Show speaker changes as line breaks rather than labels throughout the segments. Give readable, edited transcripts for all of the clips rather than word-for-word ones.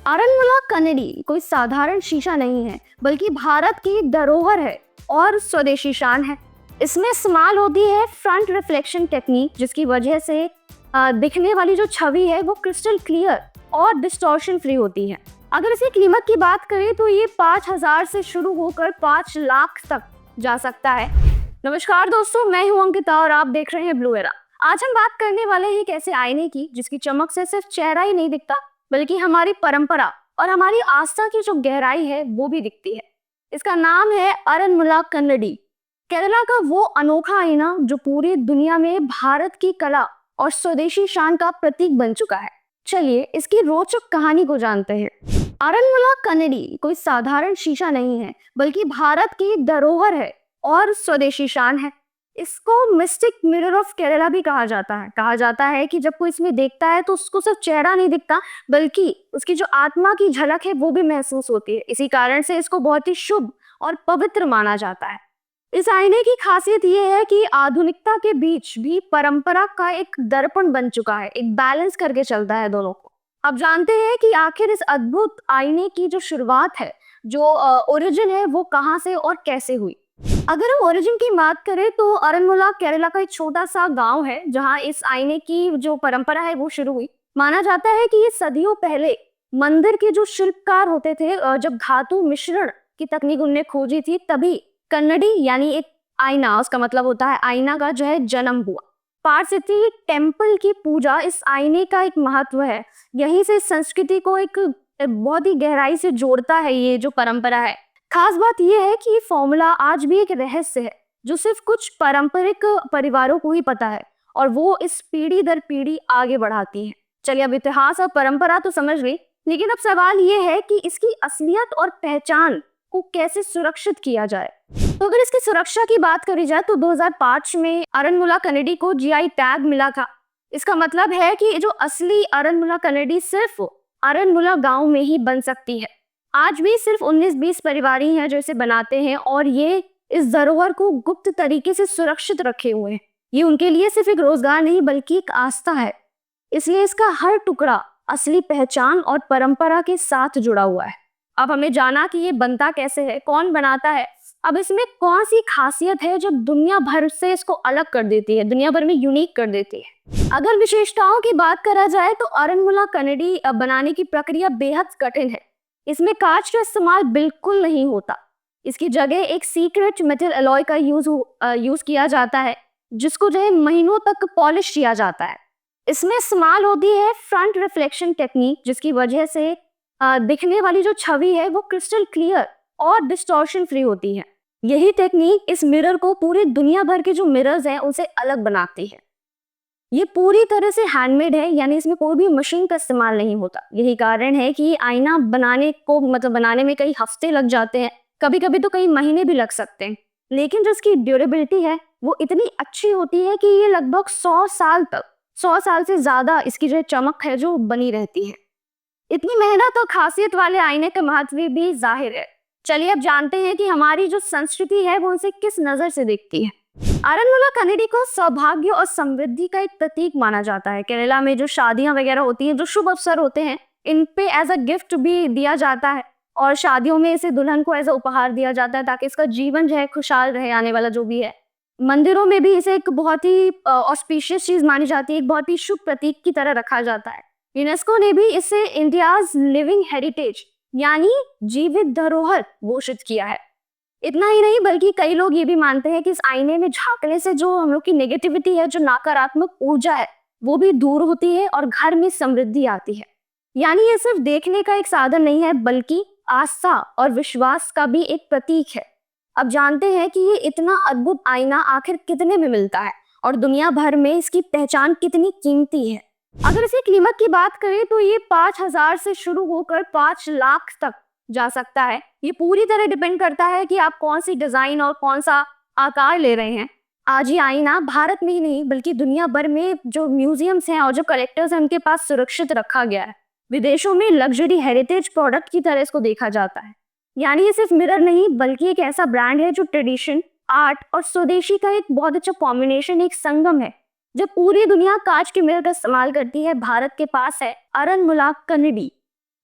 आरनमुला Kennedy कोई साधारण शीशा नहीं है, बल्कि भारत की धरोहर है और स्वदेशी शान है। इसमें इस्तेमाल होती है फ्रंट रिफ्लेक्शन टेक्निक, जिसकी वजह से दिखने वाली जो छवि है वो क्रिस्टल क्लियर और डिस्टॉर्शन फ्री होती है। अगर इसकी कीमत की बात करें तो ये 5,000 से शुरू होकर 5 लाख तक जा सकता है। नमस्कार दोस्तों, मैं हूं अंकिता और आप देख रहे हैं ब्लू एरा। आज हम बात करने वाले हैं एक ऐसे आईने की जिसकी चमक से सिर्फ चेहरा ही नहीं दिखता, बल्कि हमारी परंपरा और हमारी आस्था की जो गहराई है वो भी दिखती है। इसका नाम है आरनमुला कन्नडी, केरला का वो अनोखा आईना जो पूरी दुनिया में भारत की कला और स्वदेशी शान का प्रतीक बन चुका है। चलिए इसकी रोचक कहानी को जानते हैं। आरनमुला कन्नडी कोई साधारण शीशा नहीं है, बल्कि भारत की धरोहर है और स्वदेशी शान है। इसको मिस्टिक मिरर ऑफ केरला भी कहा जाता है। कहा जाता है कि जब कोई इसमें देखता है तो उसको सिर्फ चेहरा नहीं दिखता, बल्कि उसकी जो आत्मा की झलक है वो भी महसूस होती है। इसी कारण से इसको बहुत ही शुभ और पवित्र माना जाता है। इस आईने की खासियत ये है कि आधुनिकता के बीच भी परंपरा का एक दर्पण बन चुका है, एक बैलेंस करके चलता है दोनों को। अब जानते हैं कि आखिर इस अद्भुत आईने की जो शुरुआत है, जो ओरिजिन है, वो कहाँ से और कैसे हुई। अगर हम ओरिजिन की बात करें तो आरनमुला केरला का एक छोटा सा गांव है जहां इस आईने की जो परंपरा है वो शुरू हुई। माना जाता है कि ये सदियों पहले मंदिर के जो शिल्पकार होते थे, जब धातु मिश्रण की तकनीक उनने खोजी थी, तभी कन्नडी यानी एक आईना, उसका मतलब होता है आईना का, जो है जन्म हुआ। पारसिटी टेम्पल की पूजा इस आईने का एक महत्व है। यहीं से संस्कृति को एक बहुत ही गहराई से जोड़ता है ये जो परंपरा है। खास बात यह है कि ये फॉर्मूला आज भी एक रहस्य है जो सिर्फ कुछ पारंपरिक परिवारों को ही पता है, और वो इस पीढ़ी दर पीढ़ी आगे बढ़ाती है। चलिए, अब इतिहास और परंपरा तो समझ गई, लेकिन अब सवाल ये है कि इसकी असलियत और पहचान को कैसे सुरक्षित किया जाए। तो अगर इसकी सुरक्षा की बात करी जाए तो 2005 में आरनमुला कन्नडी को जीआई टैग मिला था। इसका मतलब है कि जो असली आरनमुला कन्नडी सिर्फ आरनमुला गांव में ही बन सकती है। आज भी सिर्फ 19-20 परिवार ही हैं जो इसे बनाते हैं, और ये इस धरोहर को गुप्त तरीके से सुरक्षित रखे हुए हैं। ये उनके लिए सिर्फ एक रोजगार नहीं, बल्कि एक आस्था है। इसलिए इसका हर टुकड़ा असली पहचान और परंपरा के साथ जुड़ा हुआ है। अब हमें जाना कि ये बनता कैसे है, कौन बनाता है, अब इसमें कौन सी खासियत है जो दुनिया भर से इसको अलग कर देती है, दुनिया भर में यूनिक कर देती है। अगर विशेषताओं की बात करा जाए तो आरनमुला कन्नडी बनाने की प्रक्रिया बेहद कठिन है। इसमें कांच का इस्तेमाल बिल्कुल नहीं होता। इसकी जगह एक सीक्रेट मेटल अलॉय का यूज किया जाता है, जिसको जो है महीनों तक पॉलिश किया जाता है। इसमें इस्तेमाल होती है फ्रंट रिफ्लेक्शन टेक्निक, जिसकी वजह से दिखने वाली जो छवि है वो क्रिस्टल क्लियर और डिस्टॉर्शन फ्री होती है। यही टेक्निक इस मिरर को पूरी दुनिया भर के जो मिरर्स हैं उनसे अलग बनाती है। ये पूरी तरह से हैंडमेड है, यानी इसमें कोई भी मशीन का इस्तेमाल नहीं होता। यही कारण है कि आईना बनाने में कई हफ्ते लग जाते हैं, कभी कभी तो कई महीने भी लग सकते हैं। लेकिन जो इसकी ड्यूरेबिलिटी है वो इतनी अच्छी होती है कि ये लगभग 100 साल से ज्यादा इसकी जो चमक है जो बनी रहती है। इतनी मेहनत और खासियत वाले आईने का महत्व भी जाहिर है। चलिए अब जानते हैं कि हमारी जो संस्कृति है वो उनसे किस नजर से दिखती है। आरनमुला कन्नडी को सौभाग्य और समृद्धि का एक प्रतीक माना जाता है। केरला में जो शादियां वगैरह होती हैं, जो शुभ अवसर होते हैं, इन पे एज अ गिफ्ट भी दिया जाता है, और शादियों में इसे दुल्हन को एज अ उपहार दिया जाता है ताकि इसका जीवन जो है खुशहाल रहे, आने वाला जो भी है। मंदिरों में भी इसे एक बहुत ही ऑस्पिशियस चीज मानी जाती है, एक बहुत ही शुभ प्रतीक की तरह रखा जाता है। यूनेस्को ने भी इसे इंडियाज लिविंग हेरिटेज यानी जीवित धरोहर घोषित किया है। इतना ही नहीं, बल्कि कई लोग ये भी मानते हैं कि इस आईने में झांकने से जो हम लोग की नेगेटिविटी है, जो नकारात्मक ऊर्जा है, वो भी दूर होती है और घर में समृद्धि आती है। यानी ये सिर्फ देखने का एक साधन नहीं है, बल्कि आस्था और विश्वास का भी एक प्रतीक है। अब जानते हैं कि ये इतना अद्भुत आईना आखिर कितने में मिलता है और दुनिया भर में इसकी पहचान कितनी कीमती है। अगर इसकी कीमत की बात करें तो ये 5,000 से शुरू होकर 5 लाख तक जा सकता है। ये पूरी तरह डिपेंड करता है कि आप कौन सी डिजाइन और कौन सा आकार ले रहे हैं। आज ये आईना भारत में ही नहीं, बल्कि दुनिया भर में जो म्यूजियम्स हैं और जो कलेक्टर्स हैं उनके पास सुरक्षित रखा गया है। विदेशों में लग्जरी हेरिटेज प्रोडक्ट की तरह इसको देखा जाता है। यानी ये सिर्फ मिरर नहीं, बल्कि एक ऐसा ब्रांड है जो ट्रेडिशन, आर्ट और स्वदेशी का एक बहुत अच्छा कॉम्बिनेशन, एक संगम है। जब पूरी दुनिया कांच के मिरर का इस्तेमाल करती है, भारत के पास है आरनमुला कन्नडी,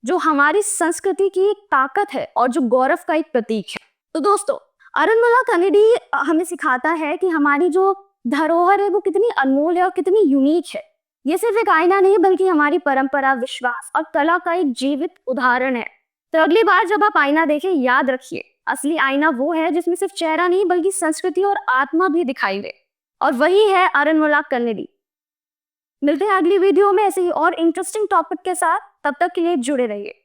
जो हमारी संस्कृति की एक ताकत है और जो गौरव का एक प्रतीक है। तो दोस्तों, अरुणमाला कनेडी हमें सिखाता है कि हमारी जो धरोहर है वो कितनी अनमोल है और कितनी यूनिक है। ये सिर्फ एक आईना नहीं बल्कि हमारी परंपरा, विश्वास और कला का एक जीवित उदाहरण है। तो अगली बार जब आप आईना देखें, याद रखिए असली आईना वो है जिसमें सिर्फ चेहरा नहीं बल्कि संस्कृति और आत्मा भी दिखाई दे, और वही है अरुणमाला कनेडी। मिलते हैं अगली वीडियो में ऐसे ही और इंटरेस्टिंग टॉपिक के साथ। तब तक के लिए जुड़े रहिए।